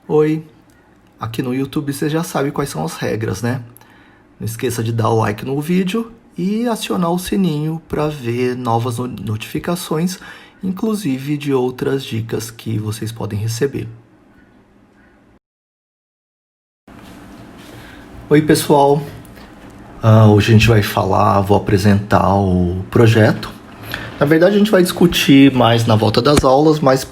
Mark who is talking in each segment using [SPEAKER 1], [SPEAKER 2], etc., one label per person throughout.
[SPEAKER 1] Oi, aqui no YouTube você já sabe quais são as regras, né? Não esqueça de dar o like no vídeo e acionar o sininho para ver novas notificações, inclusive de outras dicas que vocês podem receber. Oi pessoal, hoje a gente vai vou apresentar o projeto. Na verdade a gente vai discutir mais na volta das aulas, mas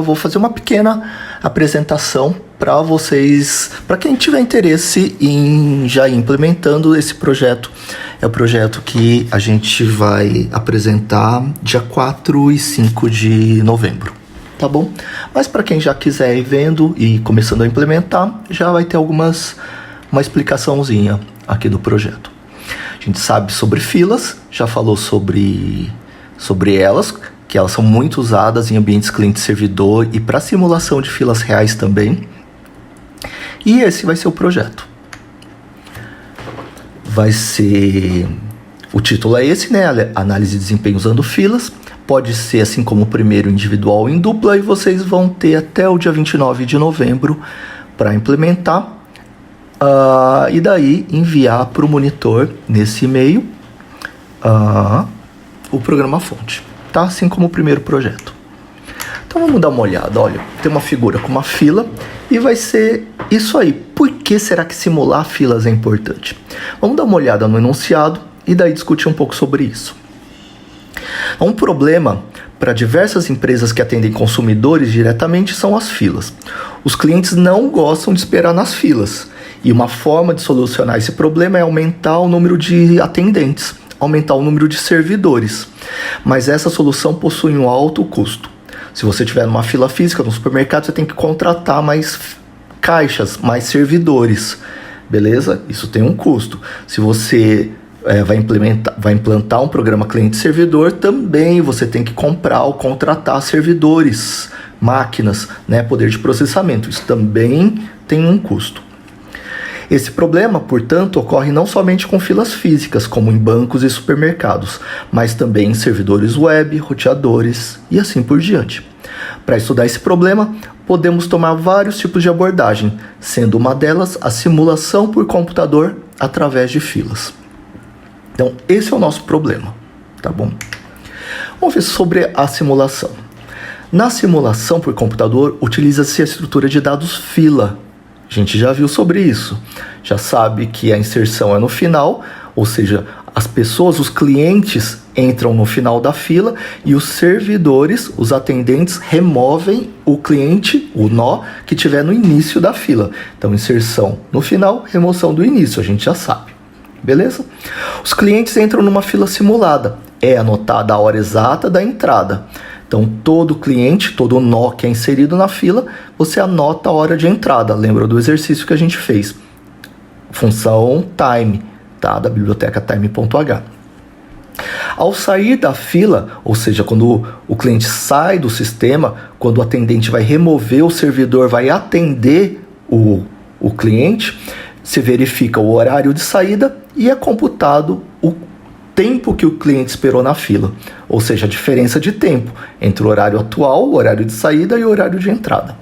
[SPEAKER 1] vou fazer uma pequena apresentação para vocês, para quem tiver interesse em já ir implementando esse projeto. É o projeto que a gente vai apresentar dia 4 e 5 de novembro, tá bom? Mas para quem já quiser ir vendo e começando a implementar, já vai ter uma explicaçãozinha aqui do projeto. A gente sabe sobre filas, já falou sobre elas, que elas são muito usadas em ambientes cliente-servidor e para simulação de filas reais também. E esse vai ser o projeto. O título é esse, né? Análise de desempenho usando filas. Pode ser assim como o primeiro, individual ou em dupla, e vocês vão ter até o dia 29 de novembro para implementar. E daí enviar para o monitor nesse e-mail o programa fonte, tá? Assim como o primeiro projeto. Então vamos dar uma olhada. Olha, tem uma figura com uma fila e vai ser isso aí. Por que será que simular filas é importante? Vamos dar uma olhada no enunciado e daí discutir um pouco sobre isso. Um problema para diversas empresas que atendem consumidores diretamente são as filas. Os clientes não gostam de esperar nas filas e uma forma de solucionar esse problema é aumentar o número de atendentes, aumentar o número de servidores, mas essa solução possui um alto custo. Se você estiver numa fila física no supermercado, você tem que contratar mais caixas, mais servidores, beleza? Isso tem um custo. Se você vai implantar um programa cliente-servidor, também você tem que comprar ou contratar servidores, máquinas, né, poder de processamento. Isso também tem um custo. Esse problema, portanto, ocorre não somente com filas físicas, como em bancos e supermercados, mas também em servidores web, roteadores e assim por diante. Para estudar esse problema, podemos tomar vários tipos de abordagem, sendo uma delas a simulação por computador através de filas. Então, esse é o nosso problema, tá bom? Vamos ver sobre a simulação. Na simulação por computador, utiliza-se a estrutura de dados fila. A gente já viu sobre isso, já sabe que a inserção é no final, ou seja, as pessoas, os clientes entram no final da fila e os servidores, os atendentes, removem o cliente, o nó, que tiver no início da fila. Então, inserção no final, remoção do início, a gente já sabe, beleza? Os clientes entram numa fila simulada, é anotada a hora exata da entrada. Então, todo cliente, todo nó que é inserido na fila, você anota a hora de entrada. Lembra do exercício que a gente fez? Função time, tá? Da biblioteca time.h. Ao sair da fila, ou seja, quando o cliente sai do sistema, quando o atendente vai remover o servidor, vai atender o cliente, se verifica o horário de saída e é computado o tempo que o cliente esperou na fila, ou seja, a diferença de tempo entre o horário atual, o horário de saída e o horário de entrada,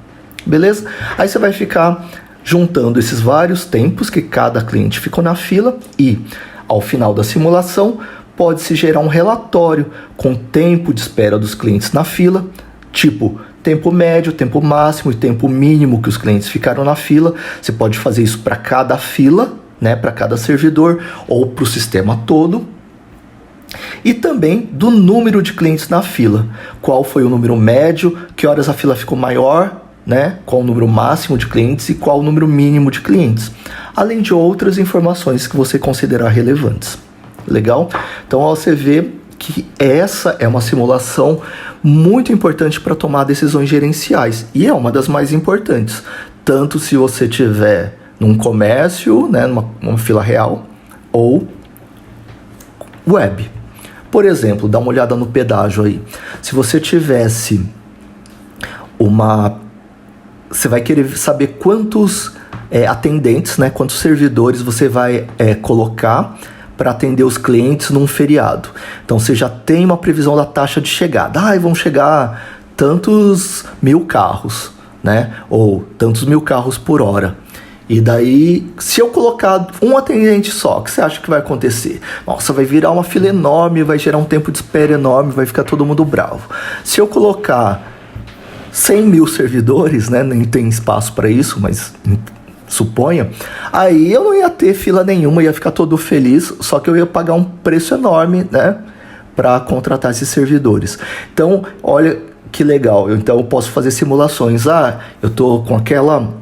[SPEAKER 1] beleza? Aí você vai ficar juntando esses vários tempos que cada cliente ficou na fila e, ao final da simulação, pode-se gerar um relatório com o tempo de espera dos clientes na fila, tipo tempo médio, tempo máximo e tempo mínimo que os clientes ficaram na fila. Você pode fazer isso para cada fila, né, para cada servidor ou para o sistema todo. E também do número de clientes na fila. Qual foi o número médio, que horas a fila ficou maior, né? Qual o número máximo de clientes e qual o número mínimo de clientes. Além de outras informações que você considerar relevantes. Legal? Então você vê que essa é uma simulação muito importante para tomar decisões gerenciais. E é uma das mais importantes. Tanto se você tiver num comércio, né, numa fila real, ou web. Por exemplo, dá uma olhada no pedágio aí. Se você tivesse você vai querer saber quantos atendentes, né, quantos servidores você vai colocar para atender os clientes num feriado. Então você já tem uma previsão da taxa de chegada. Vão chegar tantos 1000 carros, né? Ou tantos mil carros por hora. E daí, se eu colocar um atendente só, o que você acha que vai acontecer? Nossa, vai virar uma fila enorme, vai gerar um tempo de espera enorme, vai ficar todo mundo bravo. Se eu colocar 100 mil servidores, né? Nem tem espaço para isso, mas suponha. Aí eu não ia ter fila nenhuma, ia ficar todo feliz, só que eu ia pagar um preço enorme, né? Para contratar esses servidores. Então, olha que legal. Então eu posso fazer simulações. Eu tô com aquela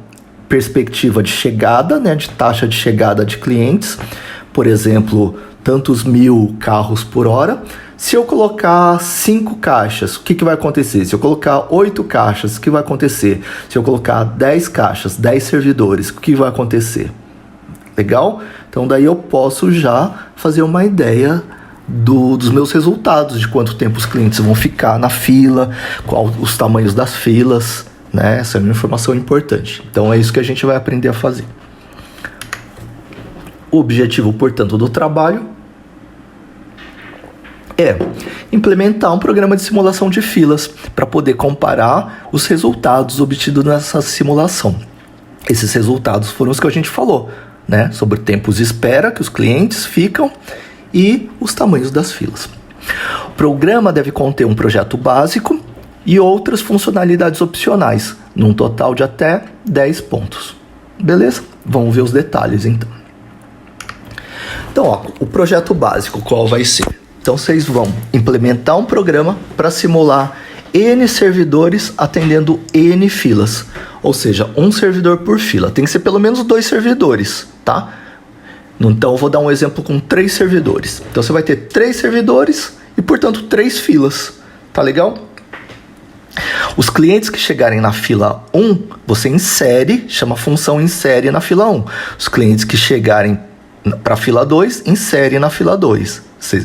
[SPEAKER 1] perspectiva de chegada, né, de taxa de chegada de clientes, por exemplo, tantos mil carros por hora. Se eu colocar 5 caixas, o que vai acontecer? Se eu colocar 8 caixas, o que vai acontecer? Se eu colocar 10 caixas, 10 servidores, o que vai acontecer? Legal? Então daí eu posso já fazer uma ideia dos meus resultados, de quanto tempo os clientes vão ficar na fila, qual os tamanhos das filas, né? Essa é uma informação importante. Então é isso que a gente vai aprender a fazer. O objetivo, portanto, do trabalho é implementar um programa de simulação de filas para poder comparar os resultados obtidos nessa simulação. Esses resultados foram os que a gente falou, né? Sobre tempos de espera que os clientes ficam e os tamanhos das filas. O programa deve conter um projeto básico e outras funcionalidades opcionais, num total de até 10 pontos. Beleza? Vamos ver os detalhes então. Então, o projeto básico, qual vai ser? Então, vocês vão implementar um programa para simular N servidores atendendo N filas. Ou seja, um servidor por fila. Tem que ser pelo menos 2 servidores, tá? Então, eu vou dar um exemplo com 3 servidores. Então, você vai ter 3 servidores e, portanto, 3 filas. Tá legal? Os clientes que chegarem na fila 1, você insere, chama a função insere na fila 1. Os clientes que chegarem para a fila 2, insere na fila 2.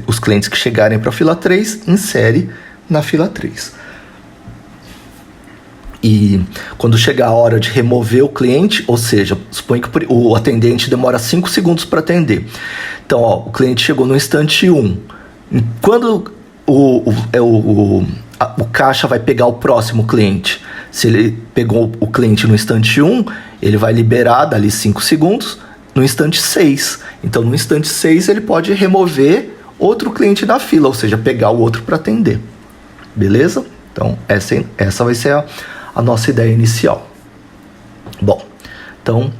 [SPEAKER 1] Os clientes que chegarem para a fila 3, insere na fila 3. E quando chegar a hora de remover o cliente, ou seja, suponha que o atendente demora 5 segundos para atender. Então, o cliente chegou no instante 1. Quando o caixa vai pegar o próximo cliente, se ele pegou o cliente no instante 1, ele vai liberar dali 5 segundos no instante 6. Então, no instante 6, ele pode remover outro cliente da fila, ou seja, pegar o outro para atender. Beleza? Então, essa vai ser a nossa ideia inicial. Bom, então,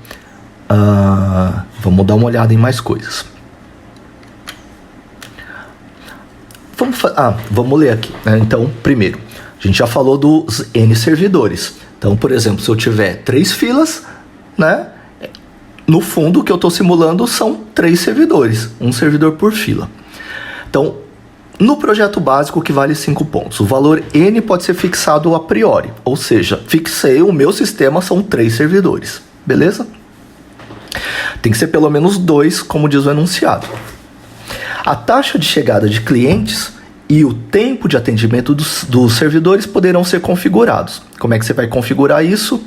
[SPEAKER 1] vamos dar uma olhada em mais coisas. Vamos ler aqui, né? Então, primeiro, a gente já falou dos N servidores. Então, por exemplo, se eu tiver 3 filas, né? No fundo, o que eu estou simulando são 3 servidores, um servidor por fila. Então, no projeto básico, que vale 5 pontos, o valor N pode ser fixado a priori, ou seja, fixei o meu sistema, são 3 servidores, beleza? Tem que ser pelo menos 2, como diz o enunciado. A taxa de chegada de clientes e o tempo de atendimento dos servidores poderão ser configurados. Como é que você vai configurar isso?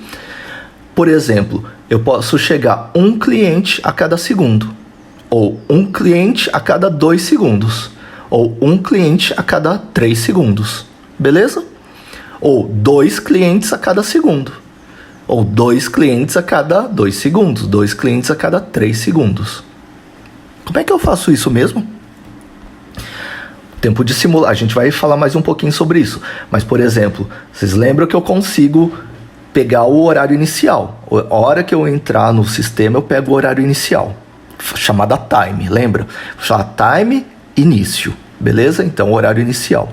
[SPEAKER 1] Por exemplo, eu posso chegar um cliente a cada segundo, ou um cliente a cada 2 segundos, ou um cliente a cada 3 segundos, beleza? Ou 2 clientes a cada segundo, ou 2 clientes a cada 2 segundos, 2 clientes a cada 3 segundos. Como é que eu faço isso mesmo? Tempo de simular, a gente vai falar mais um pouquinho sobre isso. Mas, por exemplo, vocês lembram que eu consigo pegar o horário inicial. A hora que eu entrar no sistema, eu pego o horário inicial, chamada time, lembra? Chamada time início, beleza? Então, o horário inicial.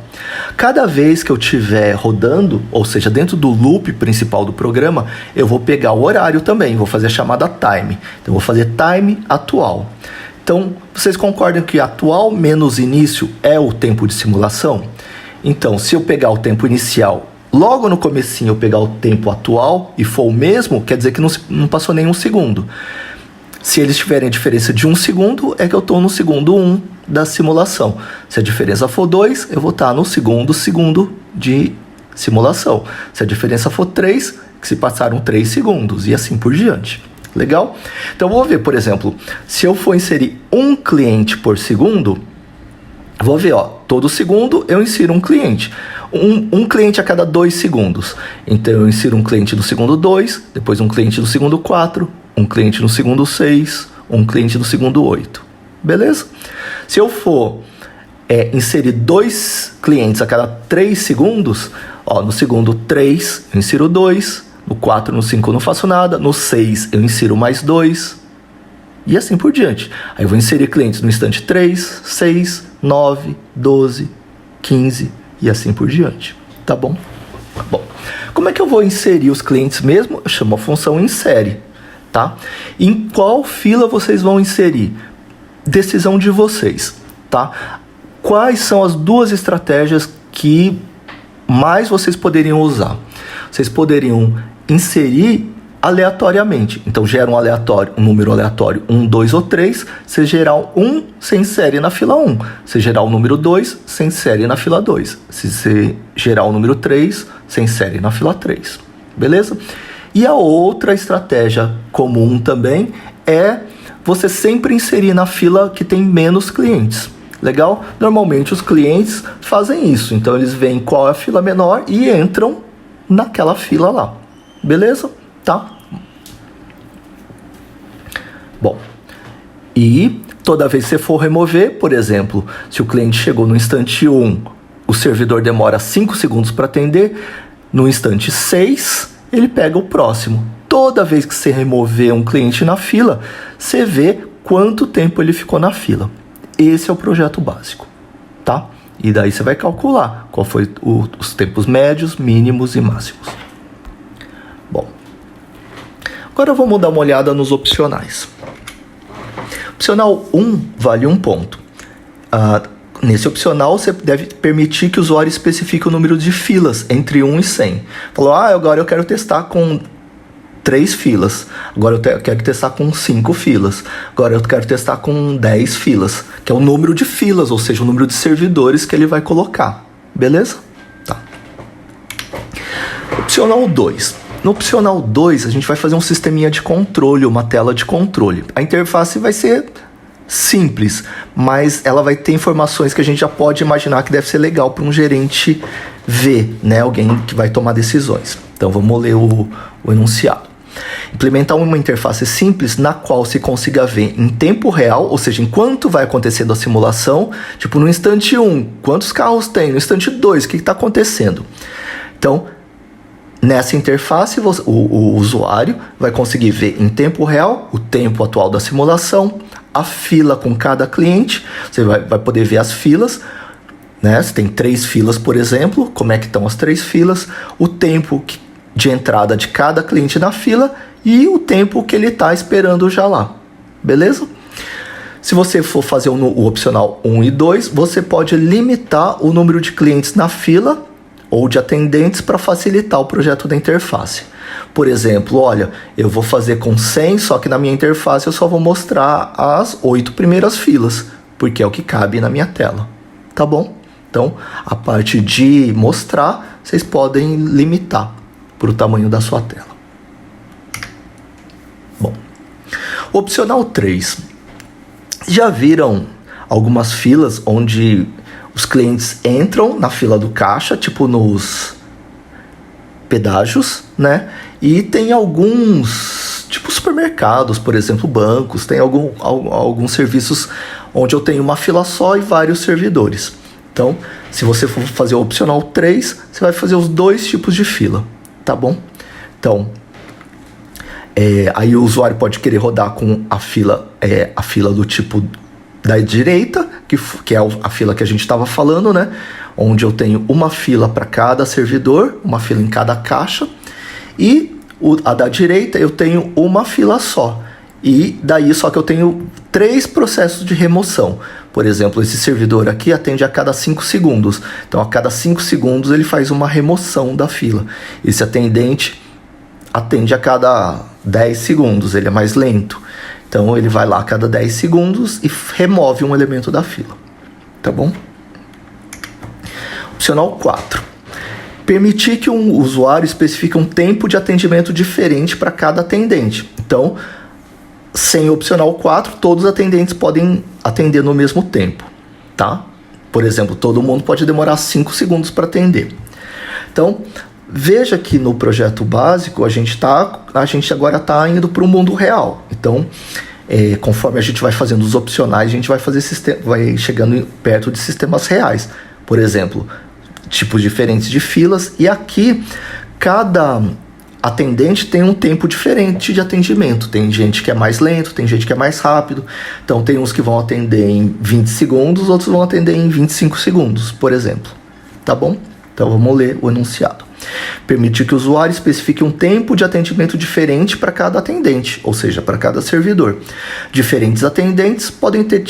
[SPEAKER 1] Cada vez que eu estiver rodando, ou seja, dentro do loop principal do programa, eu vou pegar o horário também, vou fazer a chamada time. Então, eu vou fazer time atual. Então, vocês concordam que atual menos início é o tempo de simulação? Então, se eu pegar o tempo inicial, logo no comecinho eu pegar o tempo atual e for o mesmo, quer dizer que não passou nenhum segundo. Se eles tiverem a diferença de 1 segundo, é que eu estou no segundo 1 da simulação. Se a diferença for 2, eu vou estar no segundo de simulação. Se a diferença for 3, que se passaram 3 segundos e assim por diante. Legal? Então, vou ver, por exemplo, se eu for inserir um cliente por segundo, vou ver, todo segundo eu insiro um cliente. um cliente a cada 2 segundos. Então eu insiro um cliente no segundo 2, depois um cliente no segundo 4, um cliente no segundo 6, um cliente no segundo 8. Beleza? Se eu for inserir 2 clientes a cada 3 segundos, no segundo 3 eu insiro 2, no 4, no 5 eu não faço nada, no 6 eu insiro mais 2, e assim por diante. Aí eu vou inserir clientes no instante 3, 6, 9, 12, 15 e assim por diante. Tá bom? Bom, como é que eu vou inserir os clientes mesmo? Eu chamo a função insere, tá? Em qual fila vocês vão inserir? Decisão de vocês, tá? Quais são as 2 estratégias que mais vocês poderiam usar? Vocês poderiam inserir aleatoriamente. Então, gera um número aleatório 1, 2 ou 3. Se gerar 1, você insere na fila 1. Se gerar o número 2, você insere na fila 2. Se você gerar o número 3, você insere na fila 3. Beleza? E a outra estratégia comum também é você sempre inserir na fila que tem menos clientes. Legal? Normalmente os clientes fazem isso. Então, eles veem qual é a fila menor e entram naquela fila lá. Beleza? Tá? Bom, e toda vez que você for remover, por exemplo, se o cliente chegou no instante 1, o servidor demora 5 segundos para atender, no instante 6, ele pega o próximo. Toda vez que você remover um cliente na fila, você vê quanto tempo ele ficou na fila. Esse é o projeto básico, tá? E daí você vai calcular qual foi os tempos médios, mínimos e máximos. Bom, agora vamos dar uma olhada nos opcionais. Opcional 1 vale 1 ponto. Nesse opcional, você deve permitir que o usuário especifique o número de filas entre 1 e 100. Falou, agora eu quero testar com 3 filas. Agora eu quero testar com 5 filas. Agora eu quero testar com 10 filas. Que é o número de filas, ou seja, o número de servidores que ele vai colocar. Beleza? Tá. Opcional 2. No opcional 2, a gente vai fazer um sisteminha de controle, uma tela de controle. A interface vai ser simples, mas ela vai ter informações que a gente já pode imaginar que deve ser legal para um gerente ver, né? Alguém que vai tomar decisões. Então vamos ler o enunciado. Implementar uma interface simples na qual se consiga ver em tempo real, ou seja, enquanto vai acontecendo a simulação, tipo no instante 1, quantos carros tem, no instante 2, o que está acontecendo. Então, nessa interface, o usuário vai conseguir ver em tempo real o tempo atual da simulação, a fila com cada cliente, você vai poder ver as filas, né? Se tem 3 filas, por exemplo, como é que estão as 3 filas, o tempo de entrada de cada cliente na fila e o tempo que ele está esperando já lá. Beleza? Se você for fazer o opcional 1 e 2, você pode limitar o número de clientes na fila ou de atendentes para facilitar o projeto da interface. Por exemplo, olha, eu vou fazer com 100, só que na minha interface eu só vou mostrar as 8 primeiras filas, porque é o que cabe na minha tela. Tá bom? Então, a parte de mostrar, vocês podem limitar para o tamanho da sua tela. Bom, opcional 3. Já viram algumas filas onde os clientes entram na fila do caixa, tipo nos pedágios, né? E tem alguns, tipo supermercados, por exemplo, bancos, tem alguns serviços onde eu tenho uma fila só e vários servidores. Então, se você for fazer o opcional 3, você vai fazer os 2 tipos de fila, tá bom? Então, aí o usuário pode querer rodar com a fila do tipo da direita, que é a fila que a gente estava falando, né? Onde eu tenho uma fila para cada servidor, uma fila em cada caixa, e a da direita eu tenho uma fila só. E daí só que eu tenho 3 processos de remoção. Por exemplo, esse servidor aqui atende a cada 5 segundos. Então, a cada 5 segundos ele faz uma remoção da fila. Esse atendente atende a cada 10 segundos, ele é mais lento. Então, ele vai lá a cada 10 segundos e remove um elemento da fila. Tá bom? Opcional 4. Permitir que um usuário especifique um tempo de atendimento diferente para cada atendente. Então, sem o opcional 4, todos os atendentes podem atender no mesmo tempo, tá? Por exemplo, todo mundo pode demorar 5 segundos para atender. Então, veja que no projeto básico a gente agora está indo para o mundo real. Então, conforme a gente vai fazendo os opcionais, a gente vai chegando perto de sistemas reais. Por exemplo, tipos diferentes de filas, e aqui cada atendente tem um tempo diferente de atendimento. Tem gente que é mais lento, tem gente que é mais rápido. Então tem uns que vão atender em 20 segundos, outros vão atender em 25 segundos, por exemplo. Tá bom? Então vamos ler o enunciado. Permitir que o usuário especifique um tempo de atendimento diferente para cada atendente, ou seja, para cada servidor. Diferentes atendentes podem ter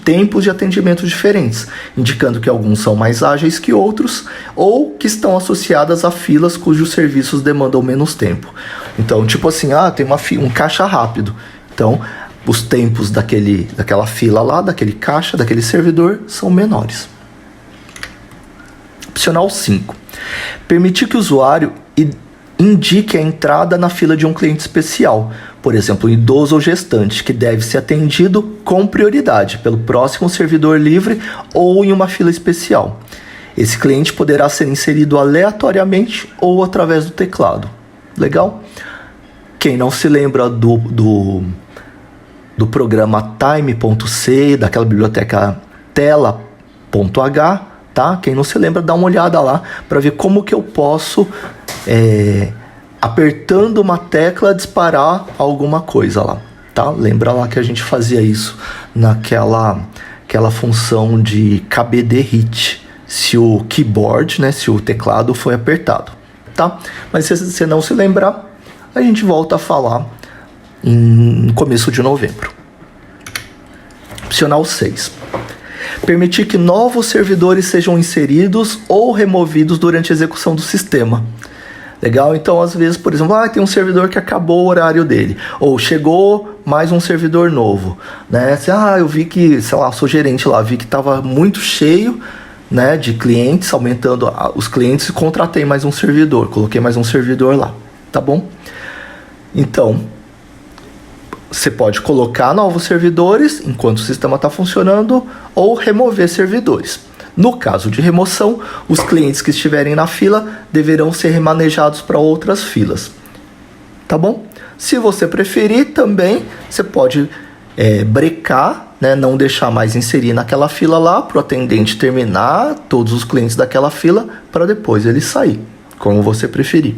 [SPEAKER 1] tempos de atendimento diferentes, indicando que alguns são mais ágeis que outros ou que estão associadas a filas cujos serviços demandam menos tempo. Então, tipo assim, tem um caixa rápido. Então, os tempos daquela fila lá, daquele caixa, daquele servidor, são menores. Opcional 5. Permitir que o usuário indique a entrada na fila de um cliente especial, por exemplo, um idoso ou gestante, que deve ser atendido com prioridade pelo próximo servidor livre ou em uma fila especial. Esse cliente poderá ser inserido aleatoriamente ou através do teclado. Legal? Quem não se lembra do programa time.c, daquela biblioteca tela.h, tá? Quem não se lembra, dá uma olhada lá para ver como que eu posso, apertando uma tecla, disparar alguma coisa lá, tá? Lembra lá que a gente fazia isso naquela função de KBD hit, se o keyboard, né, se o teclado foi apertado, tá? Mas se você não se lembrar, a gente volta a falar em começo de novembro. Opcional 6. Permitir que novos servidores sejam inseridos ou removidos durante a execução do sistema. Legal? Então, às vezes, por exemplo, tem um servidor que acabou o horário dele. Ou chegou mais um servidor novo. Né? Eu vi que, sou gerente lá, vi que estava muito cheio, né, de clientes, aumentando os clientes, e contratei mais um servidor. Coloquei mais um servidor lá. Tá bom? Então, você pode colocar novos servidores enquanto o sistema está funcionando ou remover servidores. No caso de remoção, os clientes que estiverem na fila deverão ser remanejados para outras filas. Tá bom? Se você preferir também, você pode brecar, né, não deixar mais inserir naquela fila lá para o atendente terminar todos os clientes daquela fila para depois ele sair, como você preferir.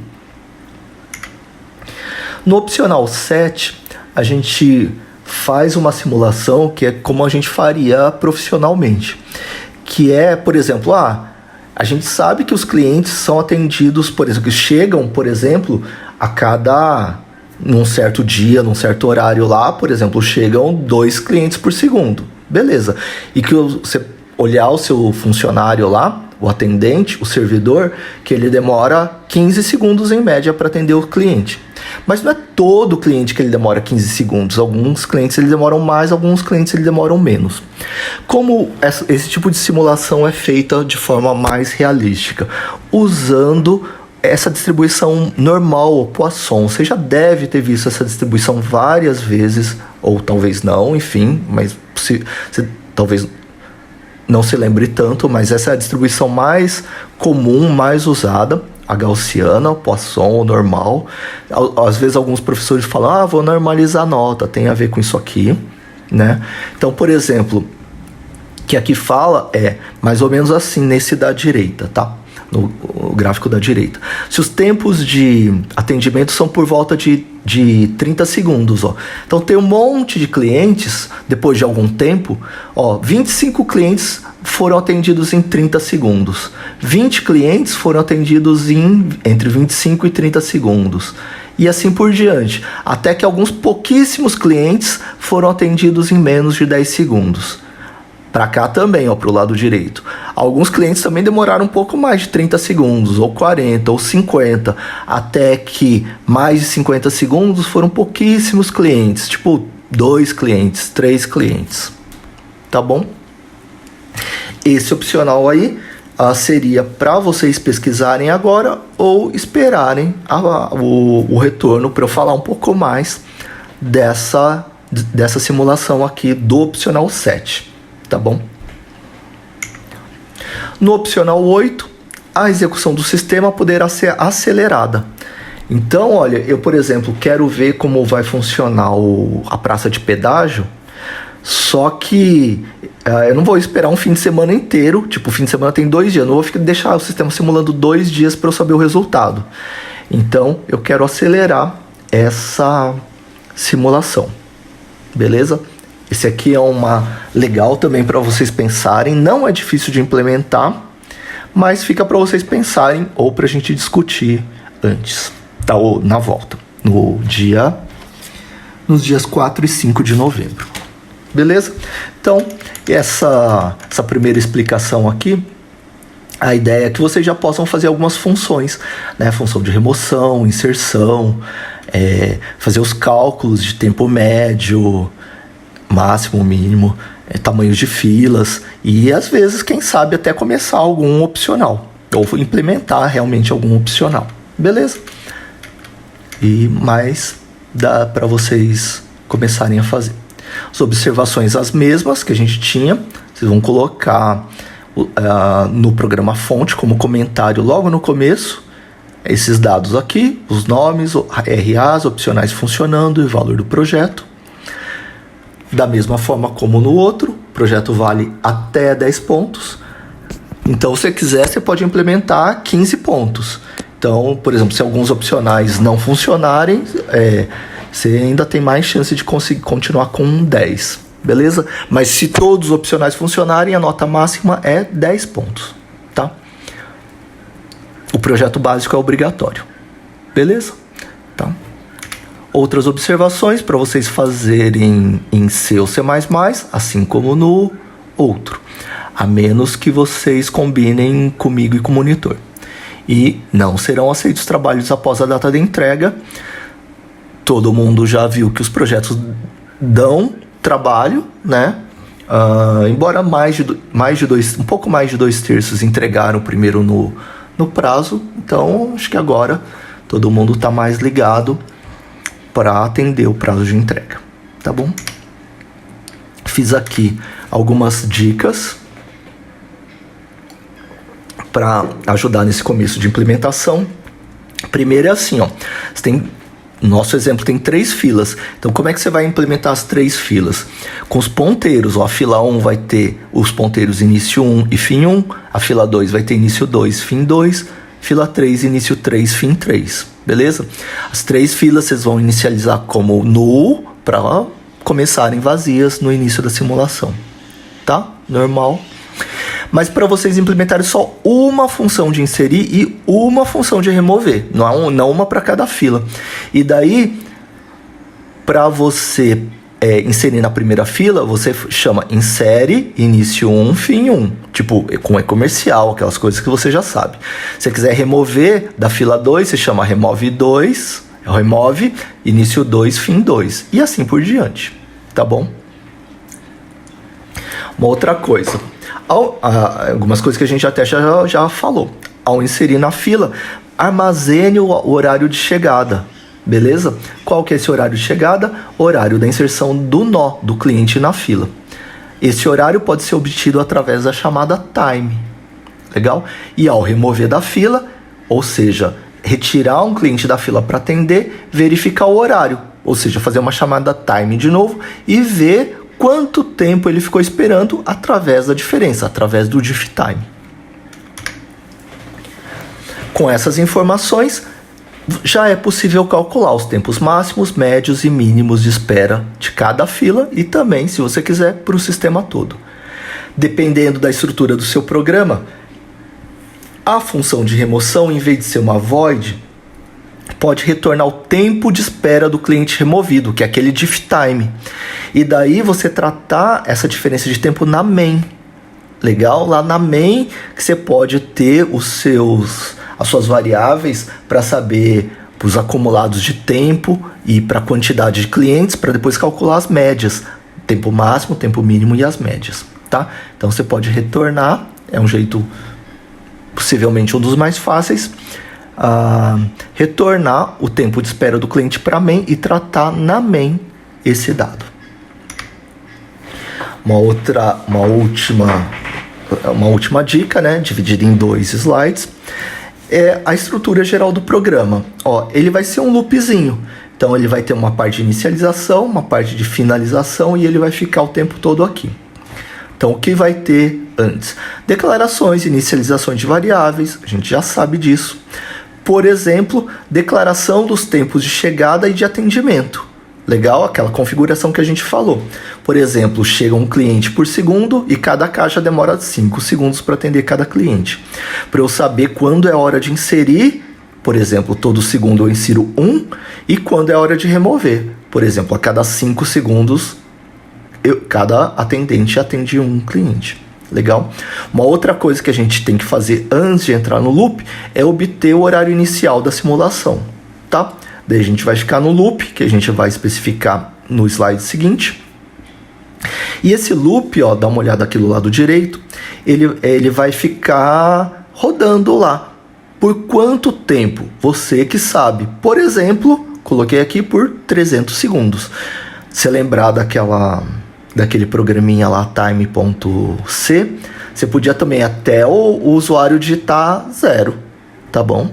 [SPEAKER 1] No opcional 7, a gente faz uma simulação que é como a gente faria profissionalmente. Que é, por exemplo, a gente sabe que os clientes são atendidos, por exemplo, que chegam, por exemplo, num certo dia, num certo horário lá, por exemplo, chegam 2 clientes por segundo. Beleza. E que você olhar o seu funcionário lá, o atendente, o servidor, que ele demora 15 segundos em média para atender o cliente. Mas não é todo cliente que ele demora 15 segundos. Alguns clientes ele demoram mais, alguns clientes ele demoram menos. Como esse tipo de simulação é feita de forma mais realística? Usando essa distribuição normal, ou Poisson. Você já deve ter visto essa distribuição várias vezes, ou talvez não, enfim, mas você talvez não se lembre tanto, mas essa é a distribuição mais comum, mais usada, a gaussiana, o Poisson, o normal. Às vezes alguns professores falam, vou normalizar a nota, tem a ver com isso aqui, né? Então, por exemplo, que aqui fala mais ou menos assim, nesse da direita, tá? No gráfico da direita. Se os tempos de atendimento são por volta de 30 segundos, ó. Então tem um monte de clientes, depois de algum tempo, 25 clientes foram atendidos em 30 segundos. 20 clientes foram atendidos entre 25 e 30 segundos. E assim por diante. Até que alguns pouquíssimos clientes foram atendidos em menos de 10 segundos. Para cá também, para o lado direito. Alguns clientes também demoraram um pouco mais de 30 segundos, ou 40, ou 50, até que mais de 50 segundos foram pouquíssimos clientes, tipo 2 clientes, 3 clientes. Tá bom? Esse opcional aí seria para vocês pesquisarem agora ou esperarem o retorno para eu falar um pouco mais dessa simulação aqui do opcional 7. Tá bom? No opcional 8, a execução do sistema poderá ser acelerada. Então, olha, eu, por exemplo, quero ver como vai funcionar a praça de pedágio, só que eu não vou esperar um fim de semana inteiro, tipo, o fim de semana tem 2 dias, eu não vou deixar o sistema simulando 2 dias para eu saber o resultado. Então, eu quero acelerar essa simulação, beleza? Esse aqui é uma legal também para vocês pensarem, não é difícil de implementar, mas fica para vocês pensarem ou para a gente discutir antes, tá? Ou na volta, nos dias 4 e 5 de novembro. Beleza? Então, essa primeira explicação aqui, a ideia é que vocês já possam fazer algumas funções, né? Função de remoção, inserção, fazer os cálculos de tempo médio, máximo, mínimo, tamanhos de filas e às vezes, quem sabe, até começar algum opcional ou implementar realmente algum opcional. Beleza? E mais dá para vocês começarem a fazer. As observações as mesmas que a gente tinha, vocês vão colocar no programa fonte como comentário logo no começo, esses dados aqui, os nomes, RAs, opcionais funcionando e o valor do projeto. Da mesma forma como no outro, o projeto vale até 10 pontos. Então, se você quiser, você pode implementar 15 pontos. Então, por exemplo, se alguns opcionais não funcionarem, você ainda tem mais chance de conseguir continuar com 10, beleza? Mas se todos os opcionais funcionarem, a nota máxima é 10 pontos, tá? O projeto básico é obrigatório, beleza? Tá? Outras observações para vocês fazerem em C ou C++, assim como no outro, a menos que vocês combinem comigo e com o monitor. E não serão aceitos trabalhos após a data de entrega. Todo mundo já viu que os projetos dão trabalho, né? Embora um pouco mais de 2/3 entregaram primeiro no prazo, então acho que agora todo mundo está mais ligado para atender o prazo de entrega, tá bom? Fiz aqui algumas dicas para ajudar nesse começo de implementação. Primeiro é assim, ó, nosso exemplo tem 3 filas. Então, como é que você vai implementar as 3 filas? Com os ponteiros, ó, a fila 1 vai ter os ponteiros início 1 e fim 1, a fila 2 vai ter início 2, fim 2, fila 3, início 3, fim 3, beleza? As 3 filas vocês vão inicializar como null para começarem vazias no início da simulação, tá? Normal. Mas para vocês implementarem só uma função de inserir e uma função de remover, não uma para cada fila. E daí, para você inserir na primeira fila, você chama insere, início 1, fim 1. Tipo, com comercial, aquelas coisas que você já sabe. Se você quiser remover da fila 2, você chama remove 2, remove, início 2, fim 2. E assim por diante, tá bom? Uma outra coisa. Algumas coisas que a gente até já falou. Ao inserir na fila, armazene o horário de chegada, beleza? Qual que é esse horário de chegada? Horário da inserção do nó do cliente na fila. Esse horário pode ser obtido através da chamada time, legal? E ao remover da fila, ou seja, retirar um cliente da fila para atender, verificar o horário, ou seja, fazer uma chamada time de novo e ver quanto tempo ele ficou esperando através da diferença, através do diff time. Com essas informações, já é possível calcular os tempos máximos, médios e mínimos de espera de cada fila e também, se você quiser, para o sistema todo. Dependendo da estrutura do seu programa, a função de remoção, em vez de ser uma void, pode retornar o tempo de espera do cliente removido, que é aquele diff time. E daí você tratar essa diferença de tempo na main. Legal? Lá na main que você pode ter as suas variáveis para saber os acumulados de tempo e para a quantidade de clientes, para depois calcular as médias. Tempo máximo, tempo mínimo e as médias. Tá? Então você pode retornar, é um jeito, possivelmente um dos mais fáceis, retornar o tempo de espera do cliente para a main e tratar na main esse dado. Uma última uma última dica, né, dividida em 2 slides, é a estrutura geral do programa. Ó, ele vai ser um loopzinho. Então ele vai ter uma parte de inicialização, uma parte de finalização e ele vai ficar o tempo todo aqui. Então o que vai ter antes? Declarações, inicializações de variáveis, a gente já sabe disso. Por exemplo, declaração dos tempos de chegada e de atendimento. Legal? Aquela configuração que a gente falou. Por exemplo, chega um cliente por segundo e cada caixa demora 5 segundos para atender cada cliente. Para eu saber quando é hora de inserir, por exemplo, todo segundo eu insiro 1, e quando é hora de remover. Por exemplo, a cada 5 segundos, cada atendente atende um cliente. Legal? Uma outra coisa que a gente tem que fazer antes de entrar no loop é obter o horário inicial da simulação. Tá? Daí a gente vai ficar no loop, que a gente vai especificar no slide seguinte. E esse loop, ó, dá uma olhada aqui do lado direito, ele vai ficar rodando lá. Por quanto tempo? Você que sabe. Por exemplo, coloquei aqui por 300 segundos. Se lembrar daquele programinha lá, time.c, você podia também até o usuário digitar 0, tá bom?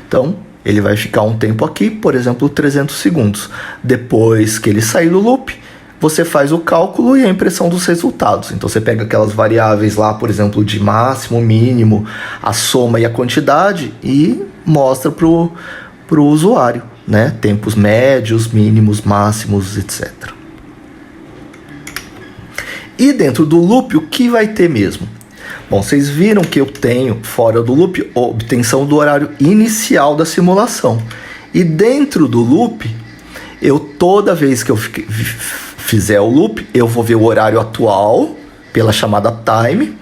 [SPEAKER 1] Então, ele vai ficar um tempo aqui, por exemplo, 300 segundos. Depois que ele sair do loop, você faz o cálculo e a impressão dos resultados. Então você pega aquelas variáveis lá, por exemplo, de máximo, mínimo, a soma e a quantidade e mostra para o usuário, né? Tempos médios, mínimos, máximos, etc. E dentro do loop, o que vai ter mesmo? Bom, vocês viram que eu tenho, fora do loop, a obtenção do horário inicial da simulação. E dentro do loop, toda vez que eu fizer o loop, eu vou ver o horário atual, pela chamada time,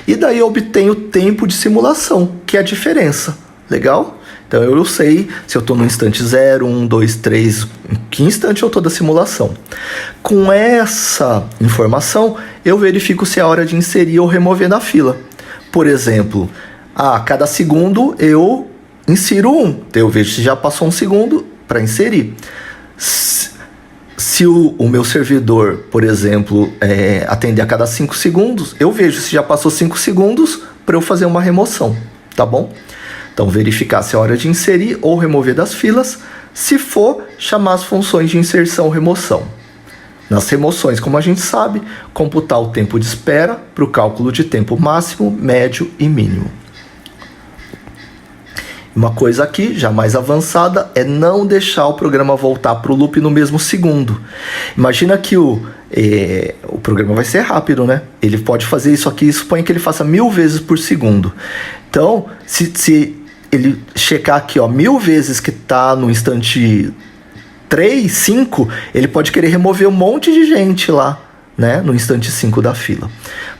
[SPEAKER 1] e daí eu obtenho o tempo de simulação, que é a diferença. Legal? Então eu sei se eu estou no instante 0, 1, 2, 3, em que instante eu estou da simulação. Com essa informação, eu verifico se é hora de inserir ou remover na fila. Por exemplo, a cada segundo eu insiro 1. Então eu vejo se já passou um segundo para inserir. Se o meu servidor, por exemplo, atender a cada 5 segundos, eu vejo se já passou 5 segundos para eu fazer uma remoção, tá bom? Então, verificar se é hora de inserir ou remover das filas. Se for, chamar as funções de inserção e remoção. Nas remoções, como a gente sabe, computar o tempo de espera para o cálculo de tempo máximo, médio e mínimo. Uma coisa aqui, já mais avançada, é não deixar o programa voltar para o loop no mesmo segundo. Imagina que o programa vai ser rápido, né? Ele pode fazer isso aqui, suponha que ele faça 1000 vezes por segundo. Então, se ele checar aqui, ó, 1000 vezes que está no instante 3, 5, ele pode querer remover um monte de gente lá, né, no instante 5 da fila.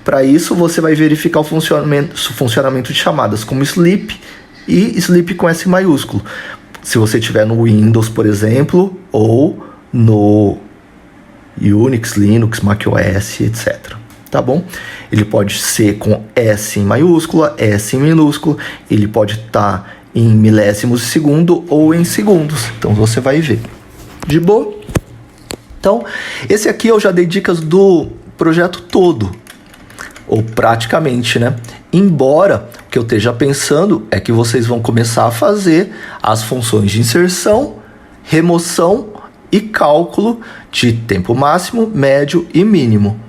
[SPEAKER 1] Para isso, você vai verificar o funcionamento de chamadas como sleep e sleep com S maiúsculo. Se você tiver no Windows, por exemplo, ou no Unix, Linux, macOS, etc. Tá bom? Ele pode ser com S em maiúscula, S em minúsculo, ele pode estar em milésimos de segundo ou em segundos. Então você vai ver. De boa? Então, esse aqui eu já dei dicas do projeto todo, ou praticamente, né? Embora o que eu esteja pensando é que vocês vão começar a fazer as funções de inserção, remoção e cálculo de tempo máximo, médio e mínimo,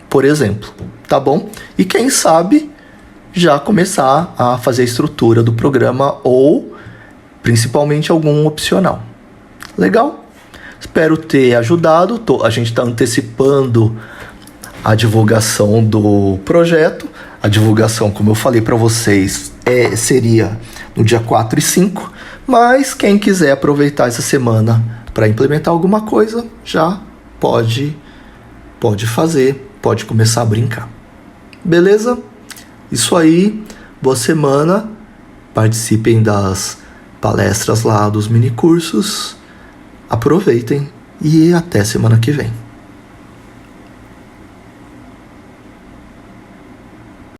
[SPEAKER 1] por exemplo, tá bom? E quem sabe já começar a fazer a estrutura do programa ou principalmente algum opcional. Legal? Espero ter ajudado. A gente está antecipando a divulgação do projeto. A divulgação, como eu falei para vocês, seria no dia 4 e 5, mas quem quiser aproveitar essa semana para implementar alguma coisa, já pode fazer, pode começar a brincar. Beleza? Isso aí, boa semana, participem das palestras lá dos minicursos, aproveitem e até semana que vem.